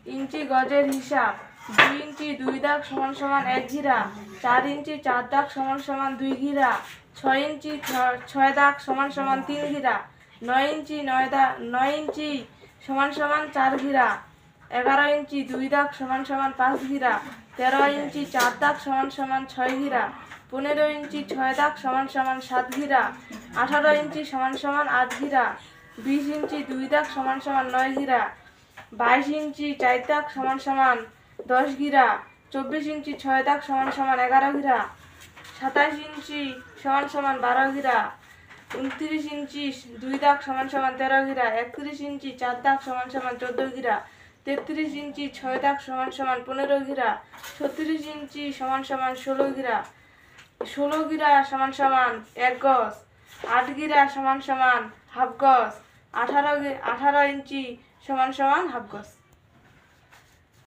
ইঞ্চি গজের হিসাব। 2 ইঞ্চি 2 দাগ সমান সমান 1 ঘিরা। 4 ইঞ্চি 4 দাগ সমান সমান 2 ঘিরা। 6 ইঞ্চি 6 দাগ সমান সমান 3 ঘিরা। 9 ইঞ্চি 9 ইঞ্চি সমান সমান 4 ঘিরা। 11 ইঞ্চি 2 দাগ সমান সমান 5 ঘিরা। 13 ইঞ্চি 4 দাগ সমান সমান 6 ঘিরা। 15 ইঞ্চি 6 দাগ সমান সমান 7 ঘিরা। 18 ইঞ্চি সমান সমান 8 ঘিরা। 20 ইঞ্চি 2 দাগ সমান সমান 9 ঘিরা। 22 ইঞ্চি 4 দাগ সমান সমান 10 ঘিরা। 24 ইঞ্চি 6 দাগ সমান সমান 11 ঘিরা। 27 ইঞ্চি সমান সমান 12 ঘিরা। 29 ইঞ্চি 2 দাগ সমান সমান 13 ঘিরা। 31 ইঞ্চি 4 দাগ সমান সমান 14 ঘিরা। 33 ইঞ্চি 6 দাগ সমান সমান 15 ঘিরা। 36 ইঞ্চি সমান সমান 16 ঘিরা। 16 ঘিরা সমান সমান 1 গজ। 8 ঘিরা সমান সমান হাফ গজ। 18 ইঞ্চি সমান সমান হাফ গজ।